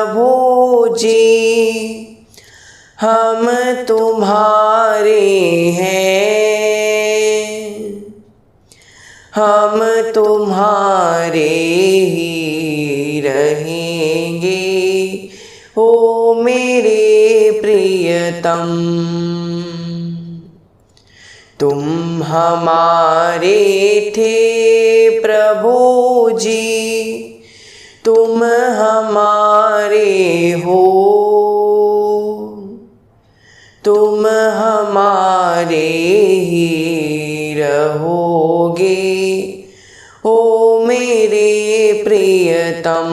प्रभु जी, हम तुम्हारे हैं, हम तुम्हारे ही रहेंगे, ओ मेरे प्रियतम। तुम हमारे थे प्रभु जी, तुम हमारे हो, तुम हमारे ही रहोगे, ओ मेरे प्रियतम,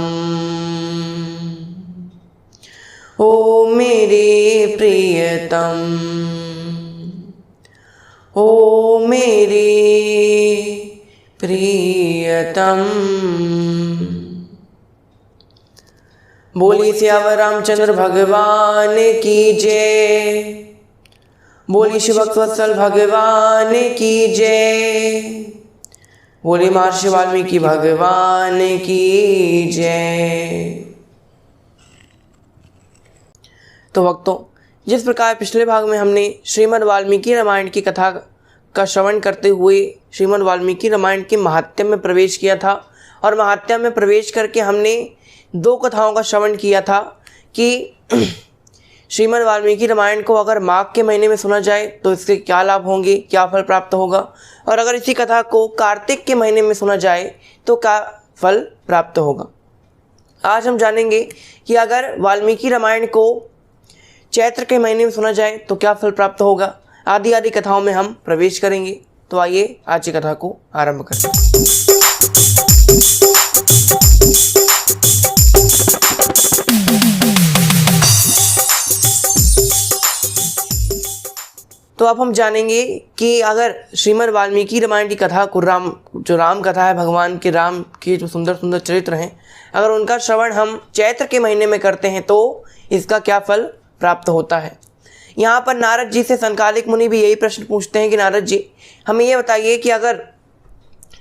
ओ मेरे प्रियतम, ओ मेरे प्रियतम। बोली सियावर रामचंद्र भगवान की जय, बोली शिव भक्तवत्सल भगवान की जय, बोली महर्षि वाल्मीकि भगवान की जय। तो भक्तों, जिस प्रकार पिछले भाग में हमने श्रीमद् वाल्मीकि रामायण की कथा का श्रवण करते हुए श्रीमद् वाल्मीकि रामायण के महात्म्य में प्रवेश किया था, और महात्म्य में प्रवेश करके हमने दो कथाओं का श्रवण किया था कि श्रीमद् वाल्मीकि रामायण को अगर माघ के महीने में सुना जाए तो इसके क्या लाभ होंगे, क्या फल प्राप्त होगा, और अगर इसी कथा को कार्तिक के महीने में सुना जाए तो क्या फल प्राप्त होगा। आज हम जानेंगे कि अगर वाल्मीकि रामायण को चैत्र के महीने में सुना जाए तो क्या फल प्राप्त होगा। आदि आदि कथाओं में हम प्रवेश करेंगे। तो आइए आज की कथा को आरंभ करें। तो अब हम जानेंगे कि अगर श्रीमद् वाल्मीकि रामायण की कथा को राम कथा है, भगवान के राम के जो सुंदर सुंदर चरित्र हैं, अगर उनका श्रवण हम चैत्र के महीने में करते हैं तो इसका क्या फल प्राप्त होता है। यहाँ पर नारद जी से सनकादिक मुनि भी यही प्रश्न पूछते हैं कि नारद जी, हमें ये बताइए कि अगर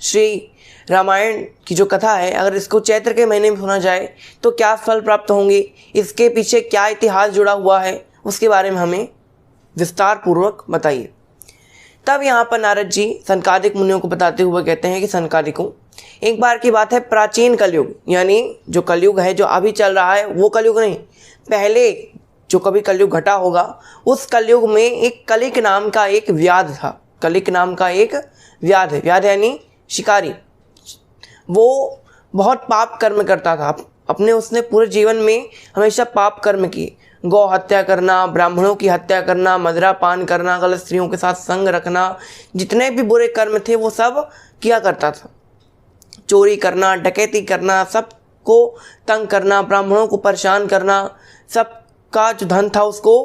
श्री रामायण की जो कथा है, अगर इसको चैत्र के महीने में सुना जाए तो क्या फल प्राप्त होंगे, इसके पीछे क्या इतिहास जुड़ा हुआ है, उसके बारे में हमें विस्तार पूर्वक बताइए। तब यहाँ पर नारद जी सनकादिक मुनियों को बताते हुए कहते हैं कि सनकादिकों, एक बार की बात है, प्राचीन कलयुग यानी जो कलयुग है जो अभी चल रहा है वो कलयुग नहीं, पहले जो कभी कलयुग घटा होगा उस कलयुग में एक कलिक नाम का एक व्याध था। कलिक नाम का एक व्याध है, व्याध यानी शिकारी। वो बहुत पाप कर्म करता था, अपने उसने पूरे जीवन में हमेशा पाप कर्म किए। गौ हत्या करना, ब्राह्मणों की हत्या करना, मदिरा पान करना, गलत स्त्रियों के साथ संग रखना, जितने भी बुरे कर्म थे वो सब किया करता था। चोरी करना, डकैती करना, सबको तंग करना, ब्राह्मणों को परेशान करना, सबका जो धन था उसको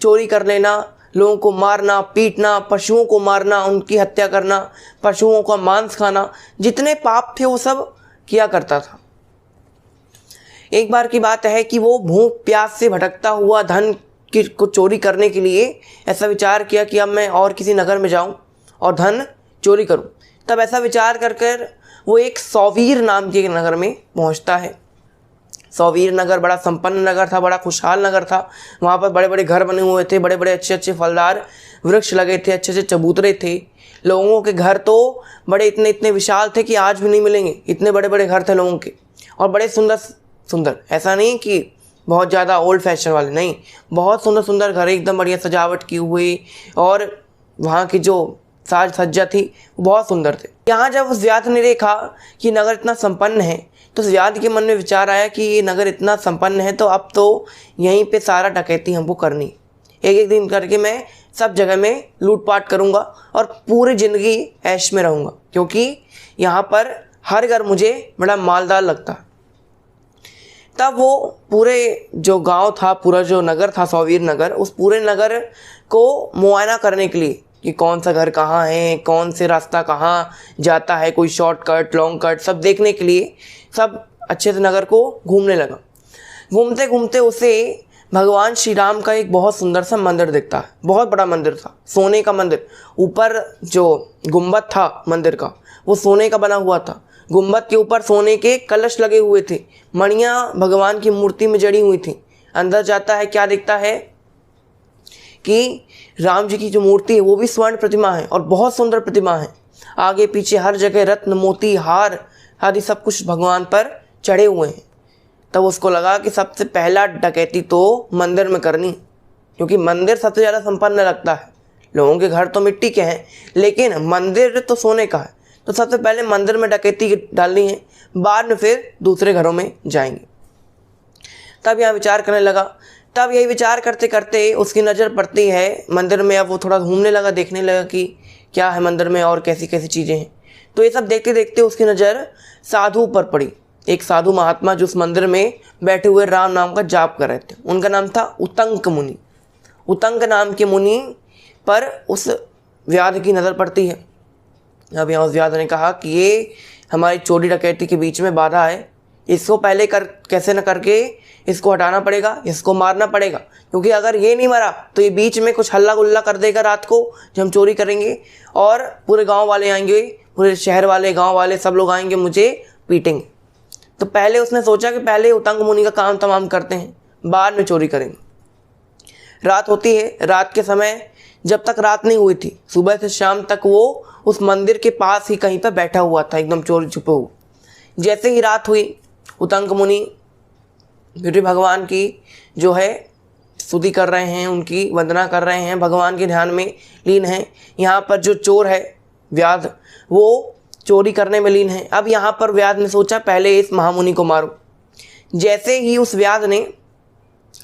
चोरी कर लेना, लोगों को मारना, पीटना, पशुओं को मारना, उनकी हत्या करना, पशुओं का मांस खाना, जितने पाप थे वो सब किया करता था। एक बार की बात है कि वो भूख प्यास से भटकता हुआ धन को चोरी करने के लिए ऐसा विचार किया कि अब मैं और किसी नगर में जाऊं और धन चोरी करूं। तब ऐसा विचार कर कर वो एक सौवीर नाम के नगर में पहुंचता है। सौवीर नगर बड़ा संपन्न नगर था, बड़ा खुशहाल नगर था। वहाँ पर बड़े बड़े घर बने हुए थे, बड़े बड़े अच्छे अच्छे फलदार वृक्ष लगे थे, अच्छे अच्छे चबूतरे थे। लोगों के घर तो बड़े इतने इतने विशाल थे कि आज भी नहीं मिलेंगे, इतने बड़े बड़े घर थे लोगों के, और बड़े सुंदर सुंदर, ऐसा नहीं कि बहुत ज़्यादा ओल्ड फैशन वाले, नहीं, बहुत सुंदर सुंदर घर, एकदम बढ़िया सजावट की हुई, और वहाँ की जो साज सज्जा थी वो बहुत सुंदर थे। यहाँ जब उस व्याध ने देखा कि नगर इतना संपन्न है तो उस व्याध के मन में विचार आया कि ये नगर इतना संपन्न है तो अब तो यहीं पे सारा डकैती हमको करनी, एक एक दिन करके मैं सब जगह में लूटपाट करूँगा और पूरी ज़िंदगी ऐश में रहूँगा, क्योंकि यहाँ पर हर घर मुझे बड़ा मालदार लगता है। तब वो पूरे जो गांव था, पूरा जो नगर था सौवीर नगर, उस पूरे नगर को मुआयना करने के लिए कि कौन सा घर कहाँ है, कौन से रास्ता कहाँ जाता है, कोई शॉर्टकट लॉन्ग कट, सब देखने के लिए सब अच्छे से नगर को घूमने लगा। घूमते घूमते उसे भगवान श्री राम का एक बहुत सुंदर सा मंदिर दिखता है। बहुत बड़ा मंदिर था, सोने का मंदिर। ऊपर जो गुंबद था मंदिर का वो सोने का बना हुआ था, गुम्बद के ऊपर सोने के कलश लगे हुए थे, मणियाँ भगवान की मूर्ति में जड़ी हुई थी। अंदर जाता है, क्या दिखता है कि राम जी की जो मूर्ति है वो भी स्वर्ण प्रतिमा है और बहुत सुंदर प्रतिमा है। आगे पीछे हर जगह रत्न मोती हार आदि सब कुछ भगवान पर चढ़े हुए हैं। तब उसको लगा कि सबसे पहला डकैती तो मंदिर में करनी, क्योंकि मंदिर सबसे ज़्यादा संपन्न लगता है। लोगों के घर तो मिट्टी के हैं, लेकिन मंदिर तो सोने का है, तो सबसे पहले मंदिर में डकैती डालनी है, बाद में फिर दूसरे घरों में जाएंगे। तब यहाँ विचार करने लगा। तब यही विचार करते करते उसकी नज़र पड़ती है मंदिर में। अब वो थोड़ा घूमने लगा, देखने लगा कि क्या है मंदिर में और कैसी कैसी चीज़ें हैं। तो ये सब देखते देखते उसकी नज़र साधु पर पड़ी। एक साधु महात्मा जो उस मंदिर में बैठे हुए राम नाम का जाप कर रहे थे, उनका नाम था उतंक मुनि। उतंक नाम के मुनि पर उस व्याध की नज़र पड़ती है। अब यहाँ उस व्याध ने कहा कि ये हमारी चोरी डकैती के बीच में बाधा है, इसको पहले कैसे न करके इसको हटाना पड़ेगा, इसको मारना पड़ेगा, क्योंकि अगर ये नहीं मरा तो ये बीच में कुछ हल्ला गुल्ला कर देगा रात को जब हम चोरी करेंगे, और पूरे गांव वाले आएंगे, पूरे शहर वाले गांव वाले सब लोग आएंगे, मुझे पीटेंगे। तो पहले उसने सोचा कि पहले उतंग मुनि का काम तमाम करते हैं, बाद में चोरी करेंगे। रात होती है। रात के समय जब तक रात नहीं हुई थी, सुबह से शाम तक वो उस मंदिर के पास ही कहीं पर बैठा हुआ था, एकदम चोरी छुपे हुए। जैसे ही रात हुई, उतंग मुनि विष्णु भगवान की जो है स्तुति कर रहे हैं, उनकी वंदना कर रहे हैं, भगवान के ध्यान में लीन हैं। यहाँ पर जो चोर है व्याध, वो चोरी करने में लीन है। अब यहाँ पर व्याध ने सोचा पहले इस महामुनि को मारो। जैसे ही उस व्याध ने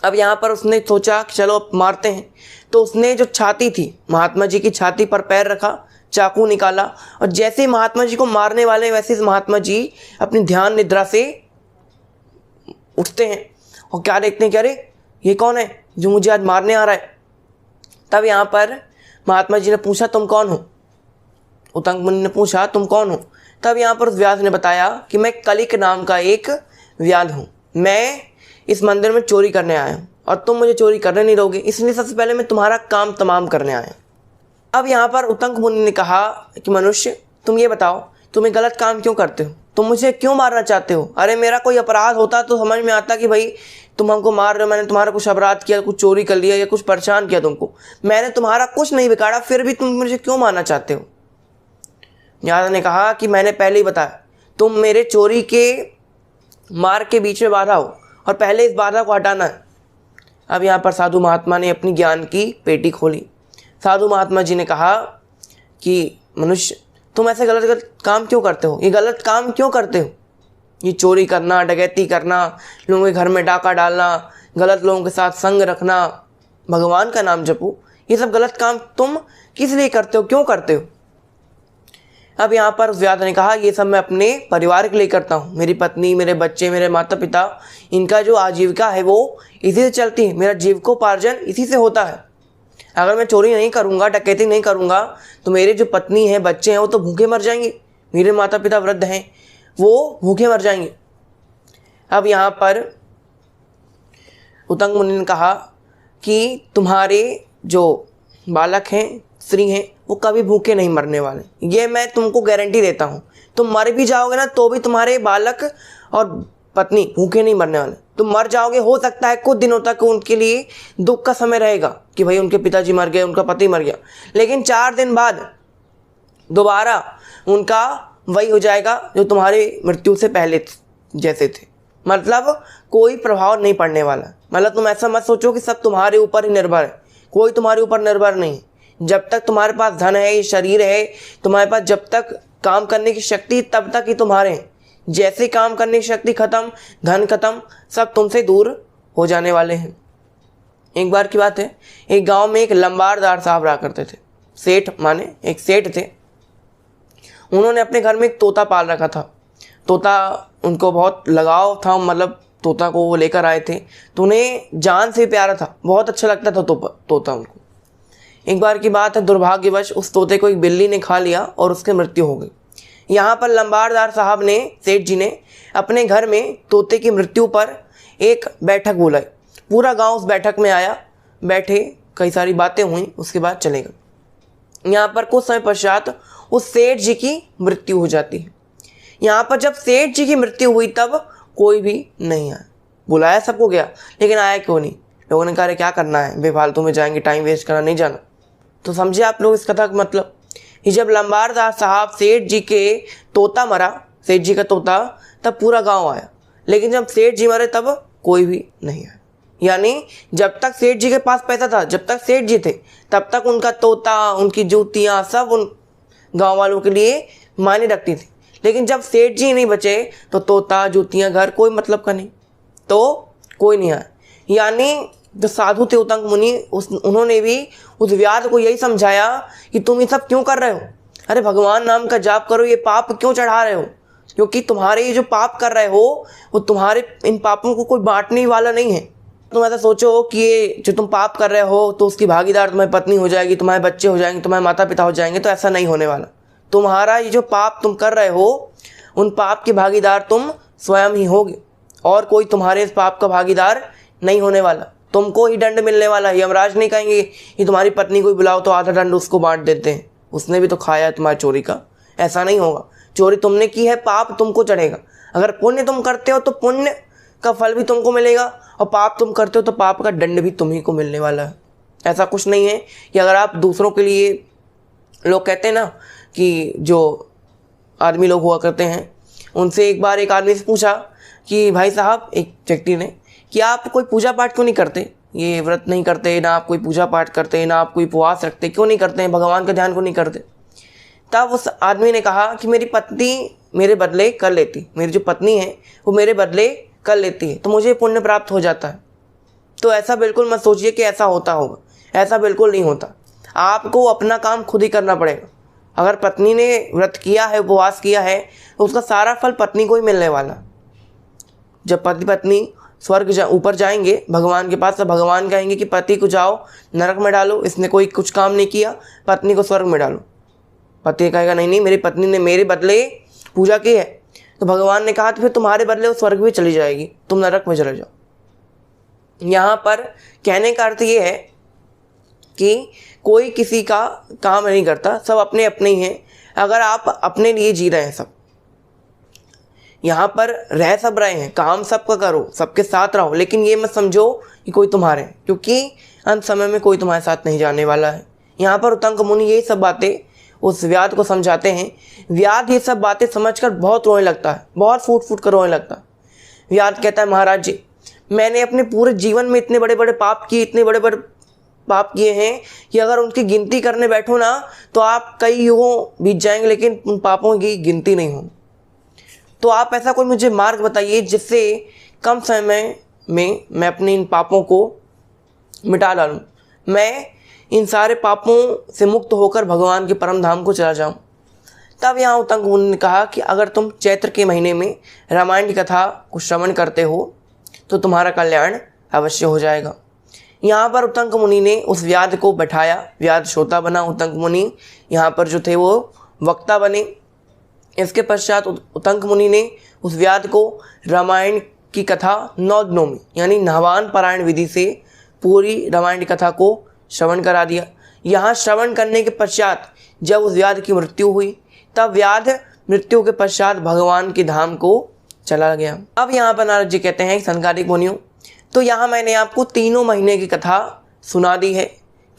अब यहाँ पर उसने सोचा कि चलो अब मारते हैं, तो उसने जो छाती थी महात्मा जी की छाती पर पैर रखा, चाकू निकाला, और जैसे ही महात्मा जी को मारने वाले वैसे महात्मा जी अपनी ध्यान निद्रा से उठते हैं और क्या देखते हैं कि अरे ये कौन है जो मुझे आज मारने आ रहा है। तब यहाँ पर महात्मा जी ने पूछा तुम कौन हो। उतंग मुनि ने पूछा तुम कौन हो। तब यहाँ पर उस व्याध ने बताया कि मैं कलिक नाम का एक व्याध हूँ, मैं इस मंदिर में चोरी करने आया हूँ और तुम मुझे चोरी करने नहीं दोगे, इसलिए सबसे पहले मैं तुम्हारा काम तमाम करने आया। अब यहाँ पर उतंग मुनि ने कहा कि मनुष्य तुम ये बताओ तुम ये गलत काम क्यों करते हो, तुम मुझे क्यों मारना चाहते हो। अरे मेरा कोई अपराध होता तो समझ में आता कि भाई तुम हमको मार रहे हो, मैंने तुम्हारा कुछ अपराध किया, कुछ चोरी कर लिया या कुछ परेशान किया तुमको, मैंने तुम्हारा कुछ नहीं बिगाड़ा, फिर भी तुम मुझे क्यों मारना चाहते हो। यादव ने कहा कि मैंने पहले ही बताया तुम मेरे चोरी के मार के बीच में बाधा हो और पहले इस बाधा को हटाना है। अब यहाँ पर साधु महात्मा ने अपनी ज्ञान की पेटी खोली। साधु महात्मा जी ने कहा कि मनुष्य तुम ऐसे गलत गलत काम क्यों करते हो, ये गलत काम क्यों करते हो, ये चोरी करना, डकैती करना, लोगों के घर में डाका डालना, गलत लोगों के साथ संग रखना, भगवान का नाम जपो, ये सब गलत काम तुम किस लिए करते हो, क्यों करते हो। अब यहाँ पर उस व्याध ने कहा ये सब मैं अपने परिवार के लिए करता हूँ, मेरी पत्नी, मेरे बच्चे, मेरे माता पिता, इनका जो आजीविका है वो इसी से चलती है, मेरा जीविकोपार्जन इसी से होता है। अगर मैं चोरी नहीं करूँगा, डकैती नहीं करूँगा तो मेरे जो पत्नी हैं, बच्चे हैं वो तो भूखे मर जाएंगे, मेरे माता पिता वृद्ध हैं वो भूखे मर जाएंगे। अब यहाँ पर उतंग मुनि ने कहा कि तुम्हारे जो बालक हैं, स्त्री हैं, वो कभी भूखे नहीं मरने वाले, ये मैं तुमको गारंटी देता हूँ। तुम मर भी जाओगे ना तो भी तुम्हारे बालक और पत्नी भूखे नहीं मरने वाले। तुम मर जाओगे, हो सकता है कुछ दिनों तक उनके लिए दुख का समय रहेगा कि भाई उनके पिताजी मर गए, उनका पति मर गया, लेकिन 4 दिन बाद दोबारा उनका वही हो जाएगा जो तुम्हारी मृत्यु से पहले जैसे थे। मतलब कोई प्रभाव नहीं पड़ने वाला। मतलब तुम ऐसा मत सोचो कि सब तुम्हारे ऊपर ही निर्भर है, कोई तुम्हारे ऊपर निर्भर नहीं। जब तक तुम्हारे पास धन है, शरीर है, तुम्हारे पास जब तक काम करने की शक्ति तब तक ही तुम्हारे हैं। जैसे काम करने की शक्ति खत्म, धन खत्म, सब तुमसे दूर हो जाने वाले हैं। एक बार की बात है, एक गांव में एक लंबारदार साहब रहा करते थे। सेठ माने एक सेठ थे। उन्होंने अपने घर में एक तोता पाल रखा था। तोता उनको बहुत लगाव था, मतलब तोता को वो लेकर आए थे तो उन्हें जान से प्यारा था, बहुत अच्छा लगता था तोता उनको। एक बार की बात है, दुर्भाग्यवश उस तोते को एक बिल्ली ने खा लिया और उसकी मृत्यु हो गई। यहाँ पर लंबारदार साहब ने, सेठ जी ने अपने घर में तोते की मृत्यु पर एक बैठक बुलाई। पूरा गांव उस बैठक में आया, बैठे, कई सारी बातें हुई, उसके बाद चले गए। यहाँ पर कुछ समय पश्चात उस सेठ जी की मृत्यु हो जाती है। यहाँ पर जब सेठ जी की मृत्यु हुई तब कोई भी नहीं आया। बुलाया सबको गया, लेकिन आया क्यों नहीं? लोगों ने कहा अरे क्या करना है, बेफालतू में जाएंगे, टाइम वेस्ट करना, नहीं जाना। तो समझे आप लोग इस कथा का मतलब कि जब लंबारदास साहब सेठ जी के तोता मरा, सेठ जी का तोता, तब पूरा गांव आया, लेकिन जब सेठ जी मरे तब कोई भी नहीं आया। यानी जब तक सेठ जी के पास पैसा था, जब तक सेठ जी थे, तब तक उनका तोता, उनकी जूतियाँ सब उन गांव वालों के लिए मायने रखती थी। लेकिन जब सेठ जी नहीं बचे तो तोता, जूतियाँ, घर कोई मतलब का नहीं, तो कोई नहीं आया। यानी जो साधु थे उतंग मुनि, उन्होंने भी उस व्याध को यही समझाया कि तुम ये सब क्यों कर रहे हो, अरे भगवान नाम का जाप करो, ये पाप क्यों चढ़ा रहे हो, क्योंकि तुम्हारे ये जो पाप कर रहे हो वो तुम्हारे इन पापों को कोई बांटने वाला नहीं है। तुम ऐसा सोचो कि ये जो तुम पाप कर रहे हो तो उसकी भागीदार तुम्हारी पत्नी हो जाएगी, तुम्हारे बच्चे हो जाएंगे, तुम्हारे माता पिता हो जाएंगे, तो ऐसा नहीं होने वाला। तुम्हारा ये जो पाप तुम कर रहे हो, उन पाप की भागीदार तुम स्वयं ही होगे, और कोई तुम्हारे इस पाप का भागीदार नहीं होने वाला। तुमको ही दंड मिलने वाला है। यमराज नहीं कहेंगे कि तुम्हारी पत्नी को बुलाओ तो आधा दंड उसको बांट देते हैं, उसने भी तो खाया है तुम्हारी चोरी का। ऐसा नहीं होगा। चोरी तुमने की है, पाप तुमको चढ़ेगा। अगर पुण्य तुम करते हो तो पुण्य का फल भी तुमको मिलेगा, और पाप तुम करते हो तो पाप का दंड भी तुम्ही को मिलने वाला है। ऐसा कुछ नहीं है कि अगर आप दूसरों के लिए, लोग कहते हैं ना कि जो आदमी लोग हुआ करते हैं, उनसे एक बार एक आदमी से पूछा कि भाई साहब, एक व्यक्ति ने, कि आप कोई पूजा पाठ क्यों नहीं करते, ये व्रत नहीं करते ना, आप कोई पूजा पाठ करते ना, आप कोई उपवास रखते, क्यों नहीं करते हैं, भगवान का ध्यान क्यों नहीं करते? तब उस आदमी ने कहा कि मेरी पत्नी मेरे बदले कर लेती, मेरी जो पत्नी है वो मेरे बदले कर लेती है, तो मुझे पुण्य प्राप्त हो जाता है। तो ऐसा बिल्कुल मत सोचिए कि ऐसा होता होगा, ऐसा बिल्कुल नहीं होता। आपको अपना काम खुद ही करना पड़ेगा। अगर पत्नी ने व्रत किया है, उपवास किया है, तो उसका सारा फल पत्नी को ही मिलने वाला। जब पति पत्नी स्वर्ग ऊपर जाएंगे भगवान के पास, तो भगवान कहेंगे कि पति को जाओ नरक में डालो, इसने कोई कुछ काम नहीं किया, पत्नी को स्वर्ग में डालो। पति कहेगा नहीं नहीं, मेरी पत्नी ने मेरे बदले पूजा की है, तो भगवान ने कहा तो फिर तुम्हारे बदले वो स्वर्ग भी चली जाएगी, तुम नरक में चले जाओ। यहाँ पर कहने का अर्थ ये है कि कोई किसी का काम नहीं करता, सब अपने अपने ही हैं। अगर आप अपने लिए जी रहे हैं, सब यहाँ पर रह सब रहे हैं, काम सबका करो, सबके साथ रहो, लेकिन ये मत समझो कि कोई तुम्हारे हैं, क्योंकि अंत समय में कोई तुम्हारे साथ नहीं जाने वाला है। यहाँ पर उतंक मुनि ये सब बातें उस व्याध को समझाते हैं। व्याध ये सब बातें समझकर बहुत रोने लगता है, बहुत फूट फूट कर रोने लगता है। व्याध कहता है महाराज जी, मैंने अपने पूरे जीवन में इतने बड़े बड़े पाप किए, इतने बड़े बड़े पाप किए हैं कि अगर उनकी गिनती करने बैठो ना तो आप कई युगों बीत जाएंगे, लेकिन उन पापों की गिनती नहीं हो। तो आप ऐसा कोई मुझे मार्ग बताइए जिससे कम समय में मैं अपने इन पापों को मिटा डालूं, मैं इन सारे पापों से मुक्त होकर भगवान के परम धाम को चला जाऊं। तब यहाँ उतंक मुनि ने कहा कि अगर तुम चैत्र के महीने में रामायण की कथा को श्रवण करते हो तो तुम्हारा कल्याण अवश्य हो जाएगा। यहाँ पर उतंक मुनि ने उस व्याध को बैठाया, व्याध श्रोता बना, उतंक मुनि यहाँ पर जो थे वो वक्ता बने। इसके पश्चात उतंक मुनि ने उस व्याध को रामायण की कथा 9 दिनों में यानी नहवान पारायण विधि से पूरी रामायण की कथा को श्रवण करा दिया। यहाँ श्रवण करने के पश्चात जब उस व्याध की मृत्यु हुई, तब व्याध मृत्यु के पश्चात भगवान के धाम को चला गया। अब यहाँ पर नारद जी कहते हैं संकादिक मुनियों, तो यहाँ मैंने आपको तीनों महीने की कथा सुना दी है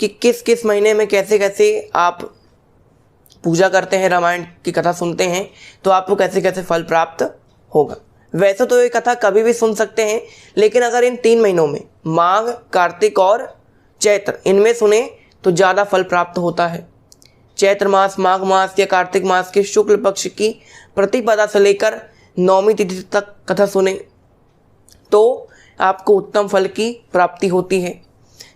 कि किस किस महीने में कैसे कैसे आप पूजा करते हैं, रामायण की कथा सुनते हैं तो आपको कैसे कैसे फल प्राप्त होगा। वैसे तो ये कथा कभी भी सुन सकते हैं, लेकिन अगर इन 3 महीनों में माघ, कार्तिक और चैत्र इनमें सुने तो ज़्यादा फल प्राप्त होता है। चैत्र मास, माघ मास या कार्तिक मास के शुक्ल पक्ष की प्रतिपदा से लेकर 9वीं तिथि तक कथा सुने तो आपको उत्तम फल की प्राप्ति होती है।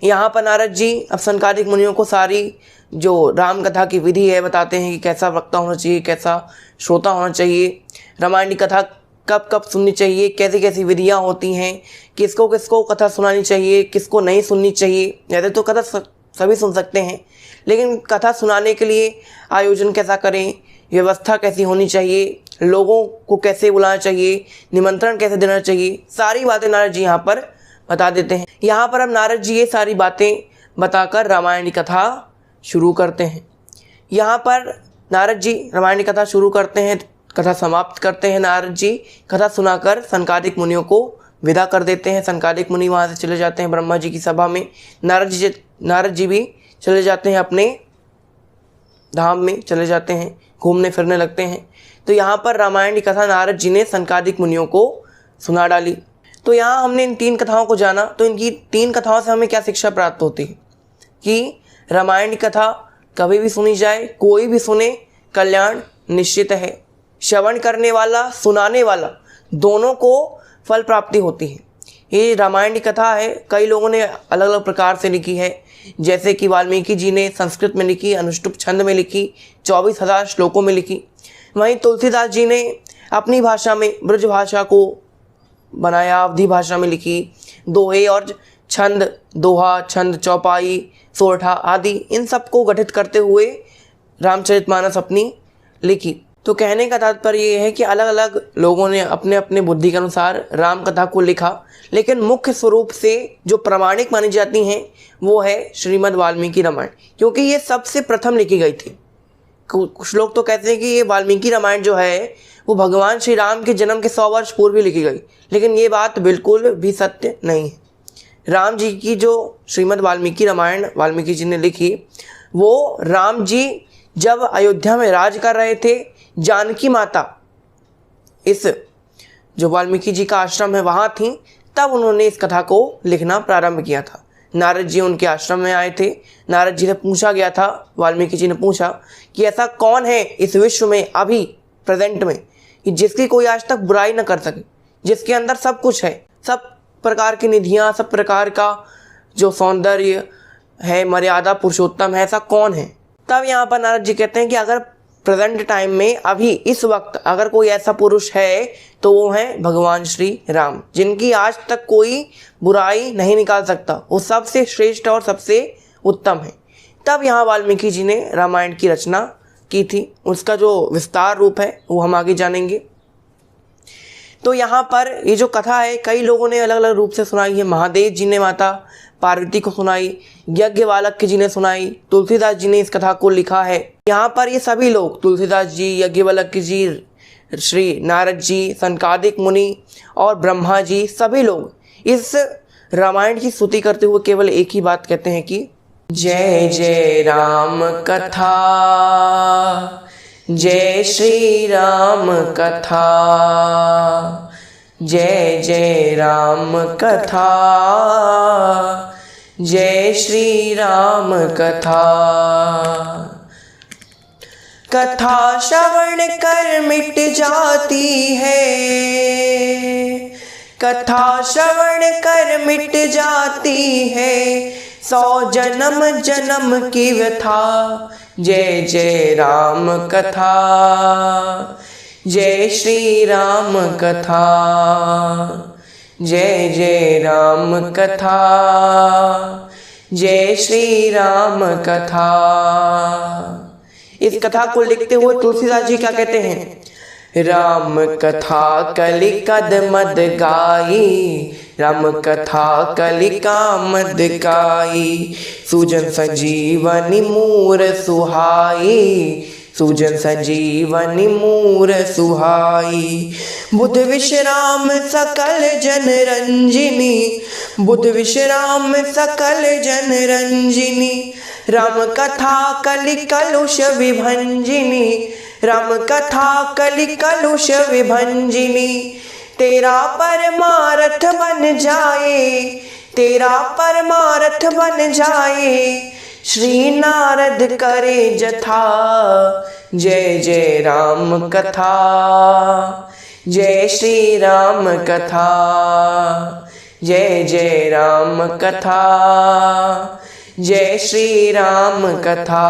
यहाँ पर नारद जी अब संकादिक मुनियों को सारी जो राम कथा की विधि है बताते हैं कि कैसा वक्ता होना चाहिए, कैसा श्रोता होना चाहिए, रामायण की कथा कब कब सुननी चाहिए, कैसी कैसी विधियाँ होती हैं, किसको किसको कथा सुनानी चाहिए, किसको नहीं सुननी चाहिए। जैसे तो कथा सभी सुन सकते हैं, लेकिन कथा सुनाने के लिए आयोजन कैसा करें, व्यवस्था कैसी होनी चाहिए, लोगों को कैसे बुलाना चाहिए, निमंत्रण कैसे देना चाहिए, सारी बातें नारद जी यहाँ पर बता देते हैं। यहाँ पर अब नारद जी ये सारी बातें बताकर रामायण की कथा शुरू करते हैं। यहाँ पर नारद जी रामायण की कथा शुरू करते हैं कथा समाप्त करते हैं नारद जी। कथा सुनाकर सनकादिक मुनियों को विदा कर देते हैं। सनकादिक मुनि वहाँ से चले जाते हैं ब्रह्मा जी की सभा में। नारद जी भी चले जाते हैं अपने धाम में, चले जाते हैं, घूमने फिरने लगते हैं। तो यहाँ पर रामायण की कथा नारद जी ने सनकादिक मुनियों को सुना डाली। तो यहाँ हमने इन 3 कथाओं को जाना। तो इनकी 3 कथाओं से हमें क्या शिक्षा प्राप्त होती है कि रामायण की कथा कभी भी सुनी जाए, कोई भी सुने, कल्याण निश्चित है। श्रवण करने वाला, सुनाने वाला, दोनों को फल प्राप्ति होती है। ये रामायण की कथा है, कई लोगों ने अलग अलग प्रकार से लिखी है। जैसे कि वाल्मीकि जी ने संस्कृत में लिखी, अनुष्टुप छंद में लिखी, 24,000 श्लोकों में लिखी। वहीं तुलसीदास जी ने अपनी भाषा में, ब्रज भाषा को बनाया, अवधी भाषा में लिखी। दोहे और छंद, दोहा, छंद, चौपाई, सोरठा आदि, इन सबको गठित करते हुए रामचरितमानस अपनी लिखी। तो कहने का तात्पर्य ये है कि अलग अलग लोगों ने अपने अपने बुद्धि के अनुसार राम कथा को लिखा, लेकिन मुख्य स्वरूप से जो प्रामाणिक मानी जाती हैं वो है श्रीमद् वाल्मीकि रामायण, क्योंकि ये सबसे प्रथम लिखी गई थी। कुछ लोग तो कहते हैं कि ये वाल्मीकि रामायण जो है वो भगवान श्री राम के जन्म के 100 वर्ष पूर्व ही लिखी गई, लेकिन ये बात बिल्कुल भी सत्य नहीं है। राम जी की जो श्रीमद् वाल्मीकि रामायण वाल्मीकि जी ने लिखी, वो राम जी जब अयोध्या में राज कर रहे थे, जानकी माता इस जो वाल्मीकि जी का आश्रम है वहाँ थी, तब उन्होंने इस कथा को लिखना प्रारंभ किया था। नारद जी उनके आश्रम में आए थे। नारद जी से पूछा गया था, वाल्मीकि जी ने पूछा कि ऐसा कौन है इस विश्व में अभी प्रेजेंट में कि जिसकी कोई आज तक बुराई न कर सके, जिसके अंदर सब कुछ है, सब प्रकार की निधियाँ, सब प्रकार का जो सौंदर्य है, मर्यादा, पुरुषोत्तम है, ऐसा कौन है। तब यहाँ पर नारद जी कहते हैं कि अगर प्रेजेंट टाइम में, अभी इस वक्त अगर कोई ऐसा पुरुष है तो वो है भगवान श्री राम, जिनकी आज तक कोई बुराई नहीं निकाल सकता, वो सबसे श्रेष्ठ और सबसे उत्तम है। तब यहाँ वाल्मीकि जी ने रामायण की रचना की थी। उसका जो विस्तार रूप है वो हम आगे जानेंगे। तो यहाँ पर ये जो कथा है कई लोगों ने अलग अलग रूप से सुनाई है। महादेव जी ने माता पार्वती को सुनाई, यज्ञवाल्क्य जी ने सुनाई, तुलसीदास जी ने इस कथा को लिखा है। यहाँ पर ये सभी लोग, तुलसीदास जी, यज्ञवाल्क्य जी, श्री नारद जी, सनकादिक मुनि और ब्रह्मा जी, सभी लोग इस रामायण की स्तुति करते हुए केवल एक ही बात कहते हैं कि जय जय राम कथा, जय श्री राम कथा, जय जय राम कथा, जय श्री राम कथा। कथा श्रवण कर मिट जाती है, कथा श्रवण कर मिट जाती है, 100 जन्म जन्म की व्यथा। जय जय राम कथा, जय श्री राम कथा, जय जय राम कथा, जय श्री राम कथा। इस कथा को लिखते हुए तुलसीदास जी क्या कहते हैं? राम कथा कलिकद मद गाई, राम कथा कलिका मद गाई, सुजन संजीवनी मूर सुहाई, सुजन संजीवनी मूर सुहाई। बुध विश्राम सकल जन रंजिनी, बुध विश्राम सकल जन रंजिनी, राम कथा कलि कलुष विभंजिनी, राम कथा कलि कलुष विभंजिनी। तेरा परमार्थ बन जाए, तेरा परमार्थ बन जाए, श्री नारद करे जथा। जय जय राम कथा, जय श्री राम कथा, जय जय राम कथा, जय श्री राम कथा।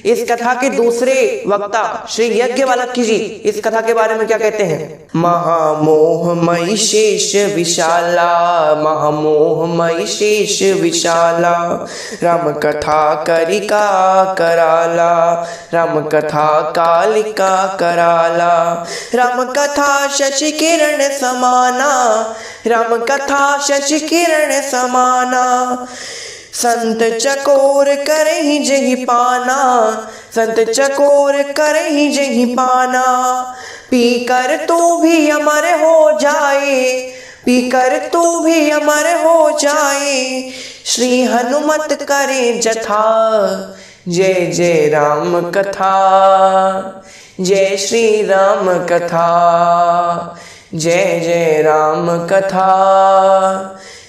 इस कथा के दूसरे वक्ता श्री यज्ञवाल्क्य जी इस कथा के बारे में क्या कहते हैं? महामोहमयी शेष विशाला, महामोहमयी शेष विशाला, राम कथा करिका कराला, राम कथा कालिका कराला, राम कथा शशि किरण समाना, राम कथा शशि किरण समाना, संत चकोर करहि जहि पाना, संत चकोर करहि जेहि पाना, पीकर तू भी अमर हो जाए, पीकर तू भी अमर हो जाए। श्री हनुमत करे जथा, जय जय राम कथा, जय श्री राम कथा, जय जय राम कथा,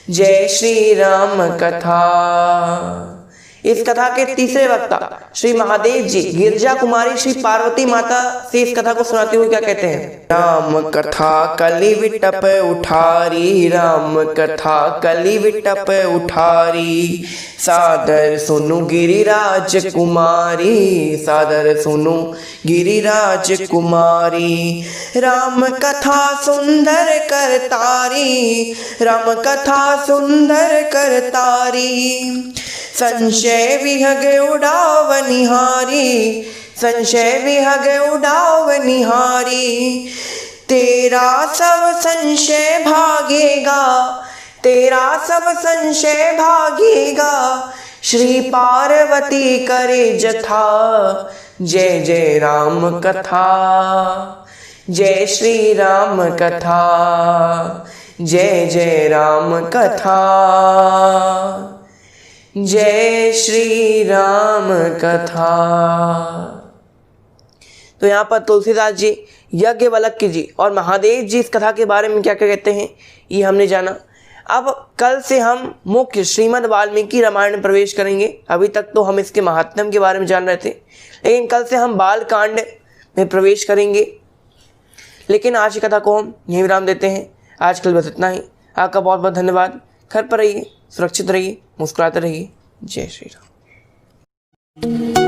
जय श्री राम कथा। इस कथा के तीसरे वक्ता श्री महादेव जी गिरजा कुमारी श्री पार्वती माता से इस कथा को सुनाते हुए क्या कहते हैं। राम कथा कलि विटप उठारी, राम कथा कलि विटप उठारी, सादर सुनु गिरिराज कुमारी, सादर सुनु गिरिराज कुमारी। राम कथा सुंदर करतारी, राम कथा सुंदर करतारी। संशय विहग उड़ावनिहारी, संशय विहग उड़ावनिहारी। तेरा सब संशय भागेगा, तेरा सब संशय भागेगा। श्री पार्वती करे जथा, जय जय राम कथा, जय श्री राम कथा, जय जय राम कथा, जय श्री राम कथा। तो यहाँ पर तुलसीदास जी, यज्ञवल्क्य जी और महादेव जी इस कथा के बारे में क्या क्या कहते हैं ये हमने जाना। अब कल से हम मुख्य श्रीमद् वाल्मीकि रामायण में प्रवेश करेंगे। अभी तक तो हम इसके महात्म्य के बारे में जान रहे थे, लेकिन कल से हम बाल कांड में प्रवेश करेंगे। लेकिन आज की कथा को हम यहीं विराम देते हैं। आज कल बस इतना ही। आपका बहुत बहुत धन्यवाद। घर पर रहिए, सुरक्षित रहिए, मुस्कुराते रहिए। जय श्री राम।